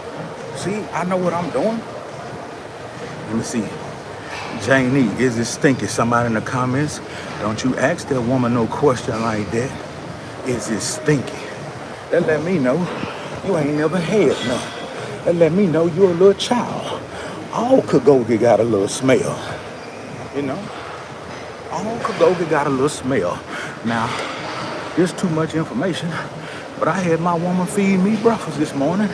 See, I know what I'm doing. Let me see. Janie, is it stinky? Somebody in the comments, don't you ask that woman no question like that. Is it stinky? That let me know you ain't never had none. That let me know you're a little child. All Kagogi got a little smell. You know? All Kagogi got a little smell. Now, there's too much information, but I had my woman feed me breakfast this morning.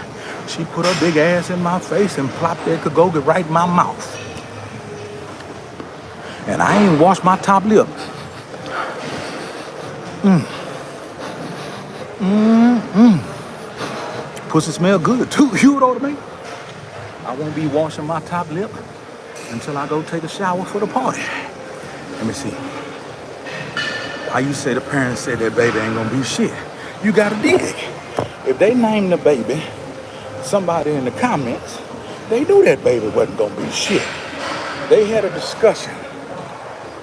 She put her big ass in my face and plopped that Kagogi right in my mouth. And I ain't washed my top lip. Pussy smell good too, you know what I mean? I won't be washing my top lip until I go take a shower for the party. Let me see. Why you say the parents said that baby ain't gonna be shit? You gotta dig. If they named the baby somebody in the comments, they knew that baby wasn't gonna be shit. They had a discussion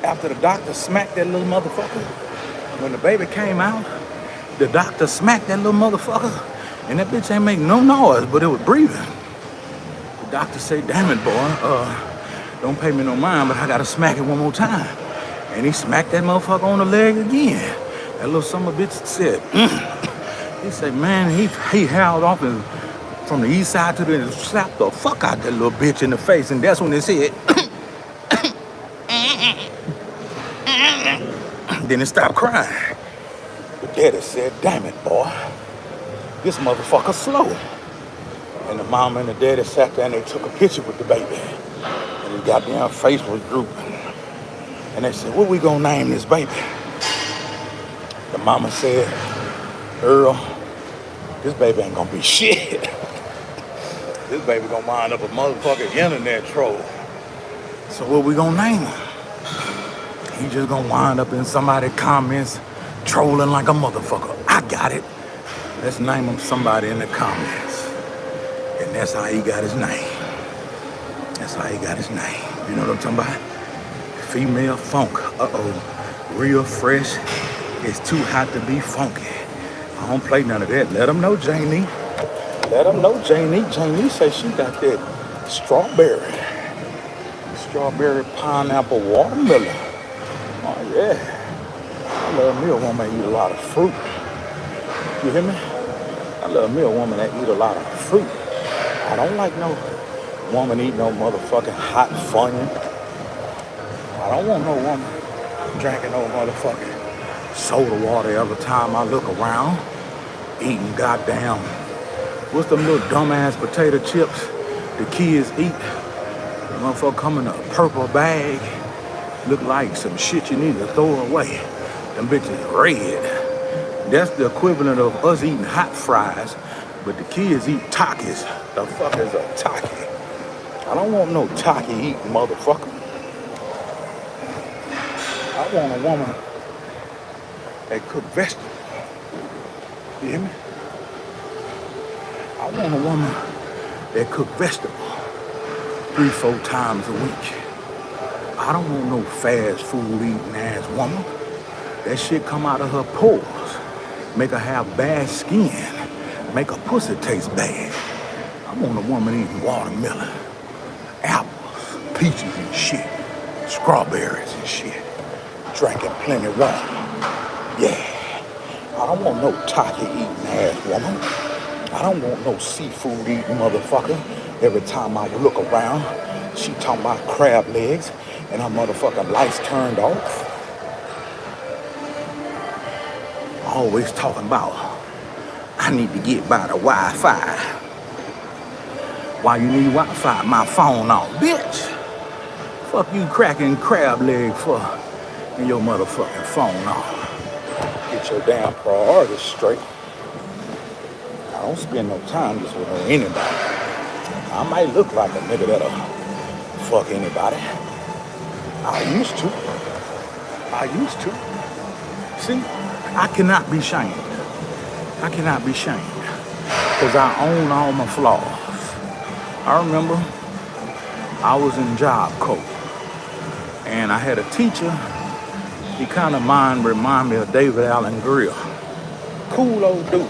after the doctor smacked that little motherfucker. When the baby came out, the doctor smacked that little motherfucker, and that bitch ain't make no noise, but it was breathing. The doctor said, damn it, boy, don't pay me no mind, but I gotta smack it one more time. And he smacked that motherfucker on the leg again. That little son of a bitch said, He said, man, he howled off and from the east side to the slapped the fuck out that little bitch in the face, and that's when they said, then it stopped crying. The daddy said, damn it, boy, this motherfucker slow. And the mama and the daddy sat there and they took a picture with the baby. And his goddamn face was drooping. And they said, what we gonna name this baby? The mama said, Earl, this baby ain't gonna be shit. This baby gonna wind up a motherfucking internet troll. So what we gonna name him? He just gonna wind up in somebody's comments trolling like a motherfucker. I got it. Let's name him somebody in the comments. And that's how he got his name. That's how he got his name. You know what I'm talking about? Female funk. Real fresh. It's too hot to be funky. I don't play none of that. Let them know, Janie. Let them know, Janie. Janie say she got that strawberry. Strawberry, pineapple, watermelon. Oh, yeah. I love me a woman that eat a lot of fruit. You hear me? I love me a woman that eat a lot of fruit. I don't like no woman eat no motherfucking hot funyun. I don't want no woman drinking no motherfucking soda water every time I look around. Eating goddamn, what's them little dumbass potato chips the kids eat? The motherfucker come in a purple bag. Look like some shit you need to throw away. Them bitches red. That's the equivalent of us eating hot fries, but the kids eat Takis. The fuck is a Taki? I don't want no Taki eating motherfucker. I want a woman that cook vegetables. You hear me? I want a woman that cook vegetables 3-4 times a week. I don't want no fast food eating ass woman. That shit come out of her pores. Make her have bad skin. Make her pussy taste bad. I want a woman eating watermelon, apples, peaches and shit, strawberries and shit. Drinking plenty of water. Yeah. I don't want no taco eating ass woman. I don't want no seafood eating motherfucker. Every time I look around, she talking about crab legs and her motherfucking lights turned off. Always talking about, I need to get by the Wi-Fi. Why you need Wi-Fi? My phone off, bitch. Fuck you cracking crab leg for and your motherfucking phone off. Get your damn priorities straight. I don't spend no time just with anybody. I might look like a nigga that'll fuck anybody. I used to. See, I cannot be shamed. I cannot be shamed. Because I own all my flaws. I remember I was in Job Corps. And I had a teacher. He kind of remind me of David Allen Greer. Cool old dude.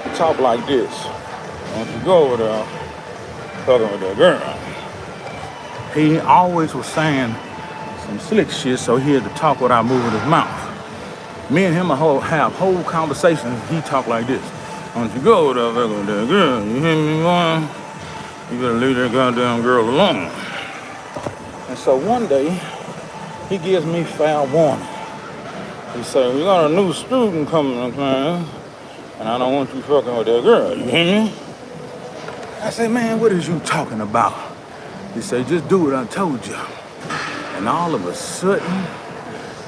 He talk like this. Don't you go over there talking with that girl. He always was saying some slick shit, so he had to talk without moving his mouth. Me and him have whole conversations. He talk like this. Don't you go over there talking with that girl. You hear me, man? You better leave that goddamn girl alone. And so one day, he gives me fair warning. He said, we got a new student coming in class, and I don't want you fucking with that girl. You hear me? I say, man, what is you talking about? He said, just do what I told you. And all of a sudden,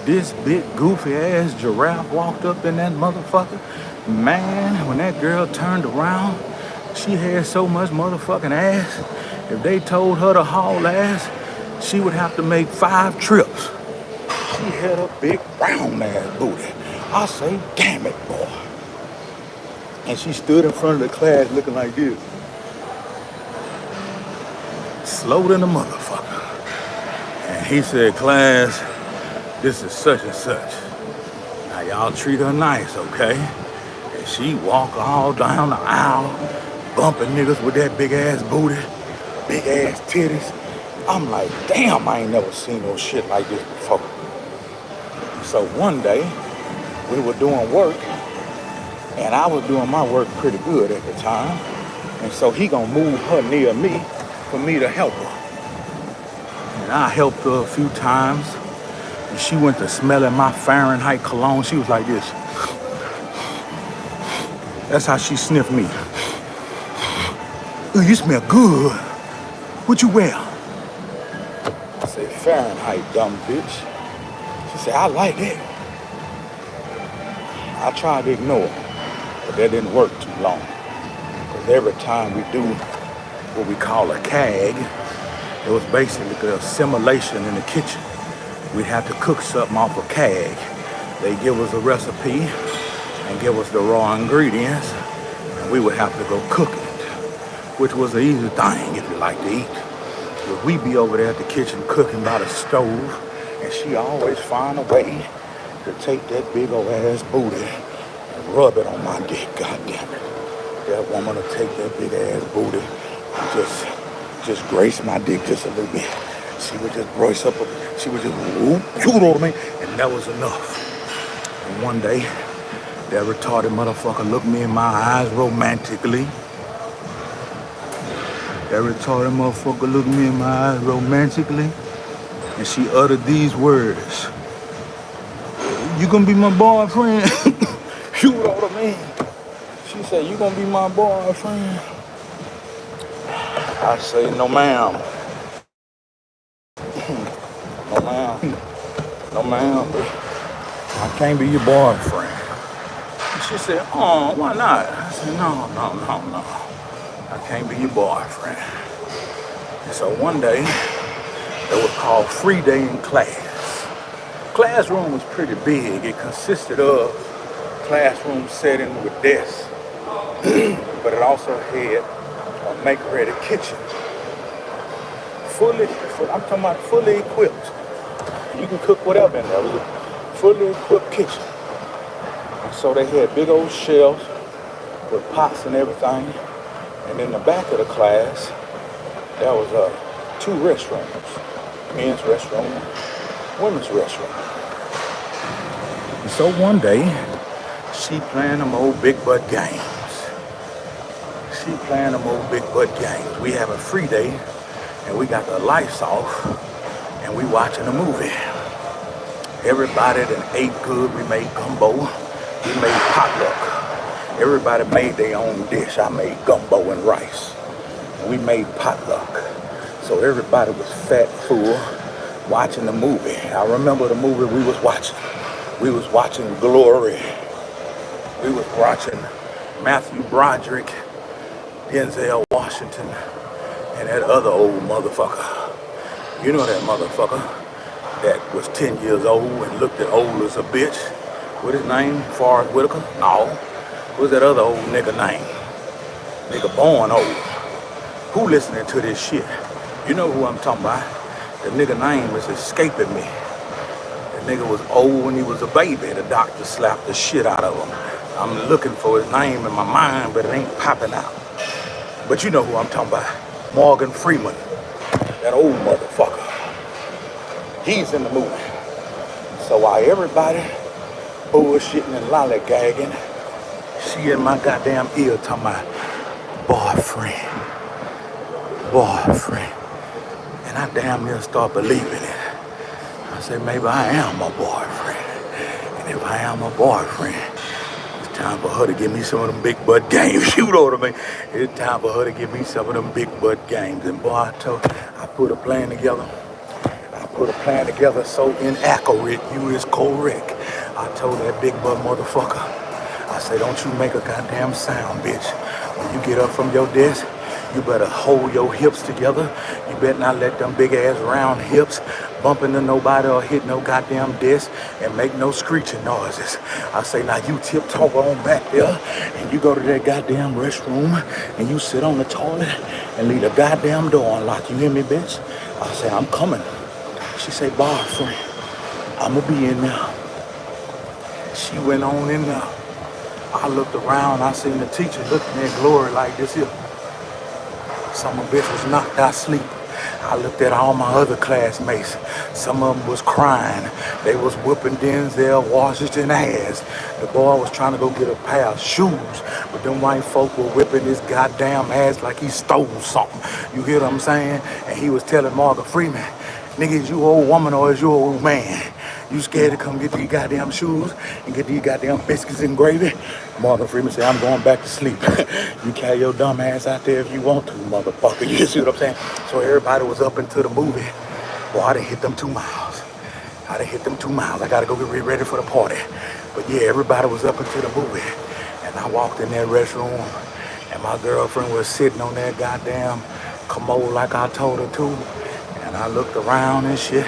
this big goofy ass giraffe walked up in that motherfucker. Man, when that girl turned around, she had so much motherfucking ass. If they told her to haul ass, she would have to make 5 trips. She had a big round ass booty. I say, damn it, boy. And she stood in front of the class looking like this. Slow than a motherfucker. And he said, class, this is such and such. Now y'all treat her nice, okay? And she walk all down the aisle, bumping niggas with that big ass booty, big ass titties. I'm like, damn, I ain't never seen no shit like this before. So one day, we were doing work, and I was doing my work pretty good at the time. And so he gonna move her near me for me to help her. And I helped her a few times. And she went to smelling my Fahrenheit cologne. She was like this. That's how she sniffed me. Ooh, you smell good. What you wear? I said, Fahrenheit, dumb bitch. She said, I like it. I tried to ignore her, but that didn't work too long. Because every time we do what we call a CAG, it was basically the assimilation in the kitchen. We'd have to cook something off a CAG. They give us a recipe and give us the raw ingredients, and we would have to go cook it, which was an easy thing if you like to eat. But we be over there at the kitchen cooking by the stove, and she always find a way to take that big old ass booty and rub it on my dick. God damn it. That woman will take that big ass booty and just grace my dick just a little bit. She would just brace up, she would just whoop, you know what I mean? And that was enough. And one day, that retarded motherfucker looked me in my eyes romantically. That retarded motherfucker looked me in my eyes romantically, and she uttered these words. You gonna be my boyfriend? You know what I mean? She said, you gonna be my boyfriend? I say, no ma'am. No ma'am. No ma'am. I can't be your boyfriend. And she said, oh, why not? I said, no. I can't be your boyfriend. And so one day, it was called Free Day in class. Classroom was pretty big. It consisted of classroom setting with desks, but it also had a make-ready kitchen. I'm talking about fully equipped. You can cook whatever in there. It was a fully equipped kitchen. And so they had big old shelves with pots and everything. And in the back of the class, there was two restrooms, men's restroom, women's restroom. And so one day, she playing them old big butt games. We have a free day, and we got the lights off, and we watching a movie. Everybody that ate good. We made gumbo. We made potluck. Everybody made their own dish. I made gumbo and rice. And we made potluck. So everybody was fat, full, watching the movie. I remember the movie we was watching. We was watching Glory. We was watching Matthew Broderick, Denzel Washington, and that other old motherfucker. You know that motherfucker that was 10 years old and looked as old as a bitch. What his name? Forrest Whitaker? No. What's that other old nigga name? Nigga born old. Who listening to this shit? You know who I'm talking about. The nigga name is escaping me. The nigga was old when he was a baby. The doctor slapped the shit out of him. I'm looking for his name in my mind, but it ain't popping out. But you know who I'm talking about. Morgan Freeman. That old motherfucker. He's in the movie. So while everybody bullshitting and lollygagging, she in my goddamn ear talking about boyfriend. And I damn near start believing it. I said, maybe I am a boyfriend. And if I am a boyfriend, it's time for her to give me some of them big butt games. You know what I mean? It's time for her to give me some of them big butt games. And boy, I put a plan together. So inaccurate, you is correct. I told that big butt motherfucker, I said, don't you make a goddamn sound, bitch. When you get up from your desk, you better hold your hips together. You better not let them big ass round hips bump into nobody or hit no goddamn desk and make no screeching noises. I say, now you tiptoe on back there and you go to that goddamn restroom and you sit on the toilet and leave the goddamn door unlocked. You hear me, bitch? I say, I'm coming. She say, boyfriend, I'ma be in there. She went on in there. I looked around, I seen the teacher looking at Glory like this here. Some of bitch was knocked out asleep. I looked at all my other classmates. Some of them was crying. They was whooping Denzel Washington ass. The boy was trying to go get a pair of shoes, but them white folk were whipping his goddamn ass like he stole something. You hear what I'm saying? And he was telling Morgan Freeman, nigga, is you old woman or is you old man? You scared to come get these goddamn shoes and get these goddamn biscuits and gravy? Morgan Freeman said, I'm going back to sleep. You carry your dumb ass out there if you want to, motherfucker. You see what I'm saying? So everybody was up into the movie. Boy, I done hit them 2 miles. I gotta go get ready for the party. But yeah, everybody was up into the movie. And I walked in that restroom and my girlfriend was sitting on that goddamn commode like I told her to. And I looked around and shit.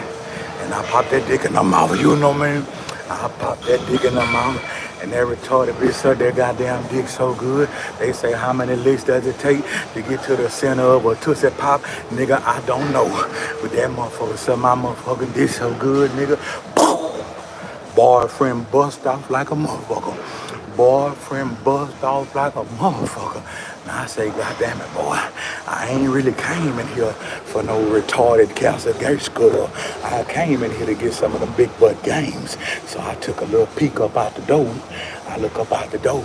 And I popped that dick in her mouth, you know what I mean? I popped that dick in her mouth, And that retarded bitch suck their goddamn dick so good. They say how many licks does it take to get to the center of a Tootsie Pop? Nigga, I don't know. But that motherfucker suck my motherfucking dick so good, nigga. Boom. Boyfriend bust off like a motherfucker. Boyfriend bust off like a motherfucker. Now I say, God damn it, boy. I ain't really came in here for no retarded castle gate school. I came in here to get some of them big butt games. So I took a little peek up out the door. I look up out the door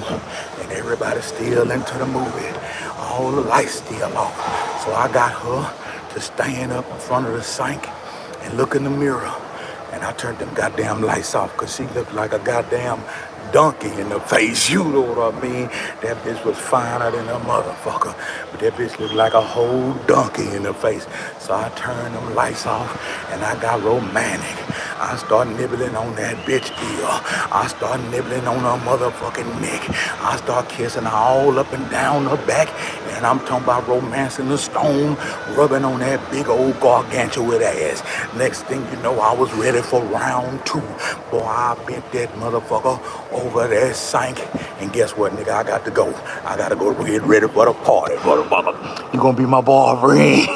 and everybody's still into the movie. All the lights still off. So I got her to stand up in front of the sink and look in the mirror. And I turned them goddamn lights off because she looked like a goddamn donkey in the face. You know what I mean? That bitch was finer than a motherfucker. But that bitch looked like a whole donkey in the face. So I turned them lights off and I got romantic. I started nibbling on that bitch ear. I started nibbling on her motherfucking neck. I started kissing her all up and down her back. And I'm talking about romancing the stone, rubbing on that big old gargantuan ass. Next thing you know, I was ready for round two. Boy, I bent that motherfucker over that sink. And guess what, nigga? I got to go. I got to go get ready for the party, motherfucker. You gonna be my boyfriend?